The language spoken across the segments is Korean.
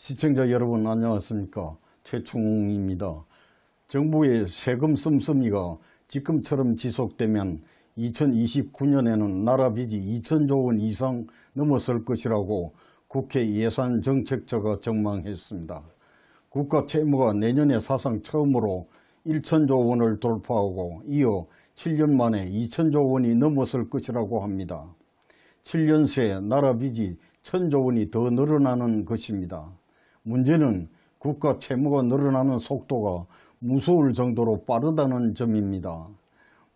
시청자 여러분 안녕하십니까. 최충웅입니다. 정부의 세금 씀씀이가 지금처럼 지속되면 2029년에는 나라 빚이 2천조 원 이상 넘어설 것이라고 국회 예산정책처가 전망했습니다. 국가 채무가 내년에 사상 처음으로 1천조 원을 돌파하고 이어 7년 만에 2천조 원이 넘어설 것이라고 합니다. 7년 새 나라 빚이 1,000조 원이 더 늘어나는 것입니다. 문제는 국가 채무가 늘어나는 속도가 무서울 정도로 빠르다는 점입니다.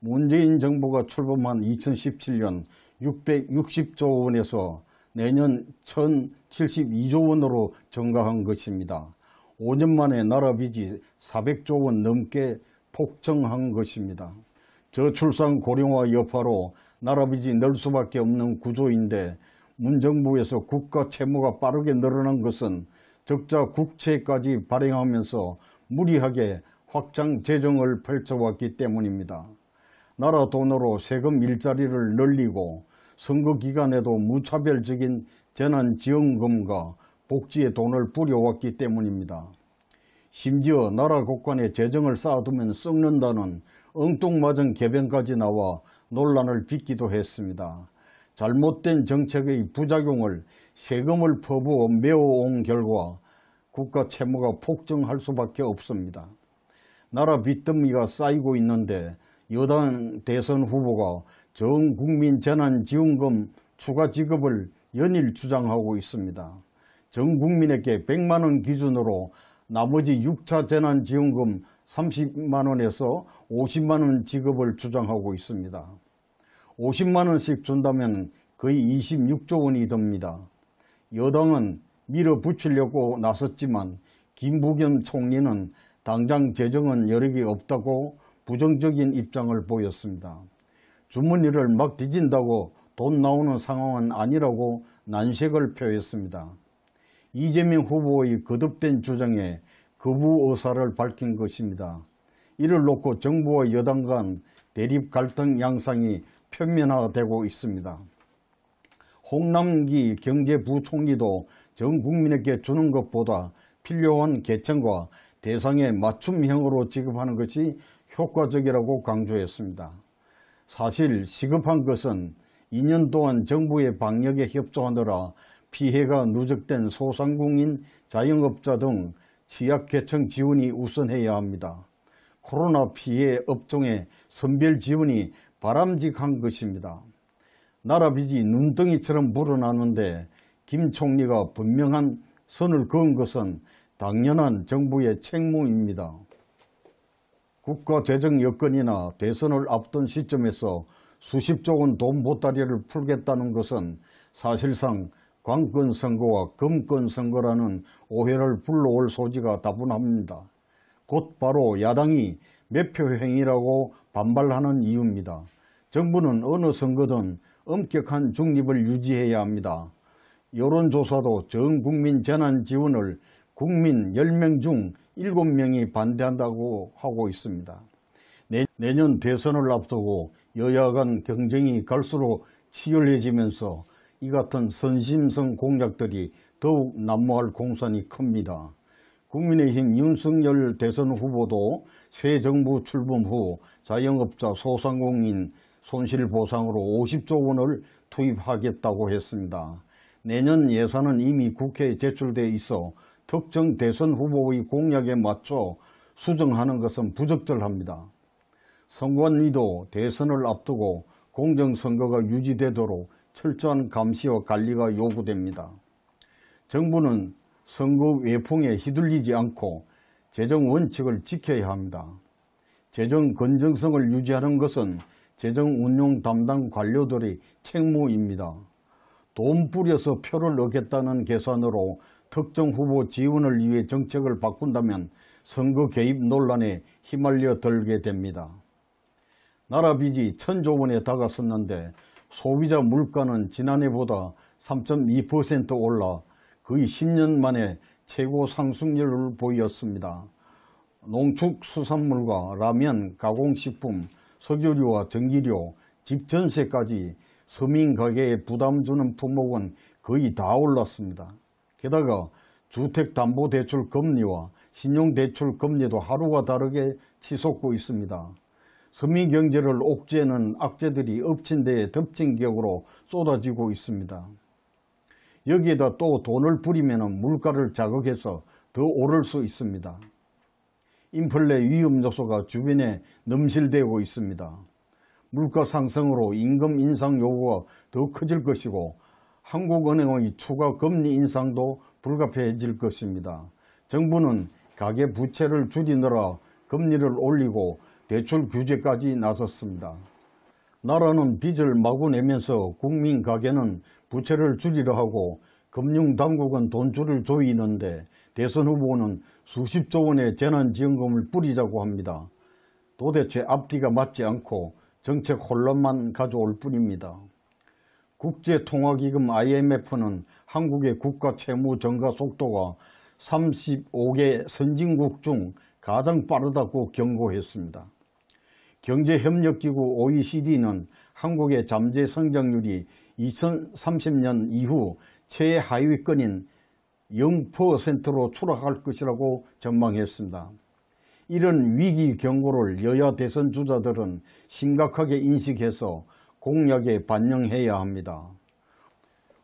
문재인 정부가 출범한 2017년 660조 원에서 내년 1,072조 원으로 증가한 것입니다. 5년 만에 나라 빚이 400조 원 넘게 폭증한 것입니다. 저출산 고령화 여파로 나라 빚이 늘 수밖에 없는 구조인데 문정부에서 국가 채무가 빠르게 늘어난 것은 적자 국채까지 발행하면서 무리하게 확장 재정을 펼쳐왔기 때문입니다. 나라 돈으로 세금 일자리를 늘리고 선거 기간에도 무차별적인 재난지원금과 복지에 돈을 뿌려왔기 때문입니다. 심지어 나라 곳간에 재정을 쌓아두면 썩는다는 엉뚱맞은 개변까지 나와 논란을 빚기도 했습니다. 잘못된 정책의 부작용을 세금을 퍼부어 메워온 결과 국가 채무가 폭증할 수밖에 없습니다. 나라 빚더미가 쌓이고 있는데 여당 대선 후보가 전 국민 재난지원금 추가 지급을 연일 주장하고 있습니다. 전 국민에게 100만 원 기준으로 나머지 6차 재난지원금 30만 원에서 50만 원 지급을 주장하고 있습니다. 50만 원씩 준다면 거의 26조 원이 됩니다. 여당은 밀어붙이려고 나섰지만 김부겸 총리는 당장 재정은 여력이 없다고 부정적인 입장을 보였습니다. 주머니를 막 뒤진다고 돈 나오는 상황은 아니라고 난색을 표했습니다. 이재명 후보의 거듭된 주장에 거부 의사를 밝힌 것입니다. 이를 놓고 정부와 여당 간 대립 갈등 양상이 표면화되고 있습니다. 홍남기 경제부총리도 전 국민에게 주는 것보다 필요한 계층과 대상에 맞춤형으로 지급하는 것이 효과적이라고 강조했습니다. 사실 시급한 것은 2년 동안 정부의 방역에 협조하느라 피해가 누적된 소상공인, 자영업자 등 취약계층 지원이 우선해야 합니다. 코로나 피해 업종의 선별 지원이 바람직한 것입니다. 나라 빚이 눈덩이처럼 불어나는데 김 총리가 분명한 선을 그은 것은 당연한 정부의 책무입니다. 국가 재정 여건이나 대선을 앞둔 시점에서 수십조 원 돈 보따리를 풀겠다는 것은 사실상 관권 선거와 금권 선거라는 오해를 불러올 소지가 다분합니다. 곧 바로 야당이 매표 행위라고 반발하는 이유입니다. 정부는 어느 선거든 엄격한 중립을 유지해야 합니다. 여론조사도 전 국민 재난지원을 국민 10명 중 7명이 반대한다고 하고 있습니다. 내년 대선을 앞두고 여야 간 경쟁이 갈수록 치열해지면서 이 같은 선심성 공약들이 더욱 난무할 공산이 큽니다. 국민의힘 윤석열 대선 후보도 새 정부 출범 후 자영업자 소상공인 손실보상으로 50조 원을 투입하겠다고 했습니다. 내년 예산은 이미 국회에 제출돼 있어 특정 대선 후보의 공약에 맞춰 수정하는 것은 부적절합니다. 선관위도 대선을 앞두고 공정선거가 유지되도록 철저한 감시와 관리가 요구됩니다. 정부는 선거 외풍에 휘둘리지 않고 재정 원칙을 지켜야 합니다. 재정 건전성을 유지하는 것은 재정 운용 담당 관료들의 책무입니다. 돈 뿌려서 표를 얻겠다는 계산으로 특정 후보 지원을 위해 정책을 바꾼다면 선거 개입 논란에 휘말려 들게 됩니다. 나라 빚이 1,000조 원에 다가섰는데 소비자 물가는 지난해보다 3.2% 올라 거의 10년 만에 최고 상승률을 보였습니다. 농축수산물과 라면, 가공식품, 석유류와 전기료, 집 전세까지 서민 가게에 부담 주는 품목은 거의 다 올랐습니다. 게다가 주택담보대출 금리와 신용대출 금리도 하루가 다르게 치솟고 있습니다. 서민경제를 옥죄는 악재들이 엎친 데에 덮친 격으로 쏟아지고 있습니다. 여기에다 또 돈을 부리면 물가를 자극해서 더 오를 수 있습니다. 인플레 위험 요소가 주변에 넘실대고 있습니다. 물가 상승으로 임금 인상 요구가 더 커질 것이고 한국은행의 추가 금리 인상도 불가피해질 것입니다. 정부는 가계 부채를 줄이느라 금리를 올리고 대출 규제까지 나섰습니다. 나라는 빚을 마구 내면서 국민 가계는 부채를 줄이려 하고 금융당국은 돈줄을 조이는데 대선 후보는 수십조 원의 재난지원금을 뿌리자고 합니다. 도대체 앞뒤가 맞지 않고 정책 혼란만 가져올 뿐입니다. 국제통화기금 IMF는 한국의 국가 채무 증가 속도가 35개 선진국 중 가장 빠르다고 경고했습니다. 경제협력기구 OECD는 한국의 잠재 성장률이 2030년 이후 최하위권인 0%로 추락할 것이라고 전망했습니다. 이런 위기 경고를 여야 대선 주자들은 심각하게 인식해서 공약에 반영해야 합니다.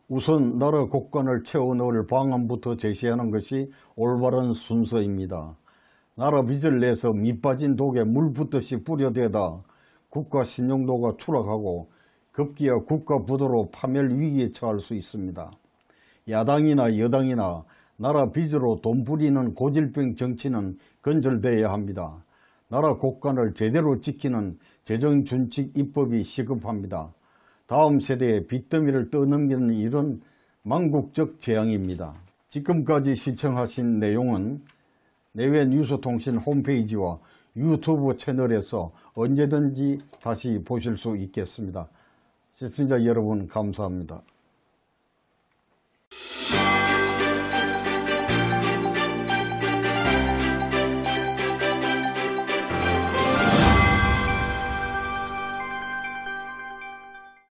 우선 나라 곳간을 채워 넣을 방안부터 제시하는 것이 올바른 순서입니다. 나라 빚을 내서 밑빠진 독에 물 붓듯이 뿌려대다 국가 신용도가 추락하고 급기야 국가 부도로 파멸 위기에 처할 수 있습니다. 야당이나 여당이나 나라 빚으로 돈 부리는 고질병 정치는 건절돼야 합니다. 나라 곳간을 제대로 지키는 재정준칙 입법이 시급합니다. 다음 세대의 빚더미를 떠넘기는 일은 망국적 재앙입니다. 지금까지 시청하신 내용은 내외 뉴스통신 홈페이지와 유튜브 채널에서 언제든지 다시 보실 수 있겠습니다. 시청자 여러분 감사합니다.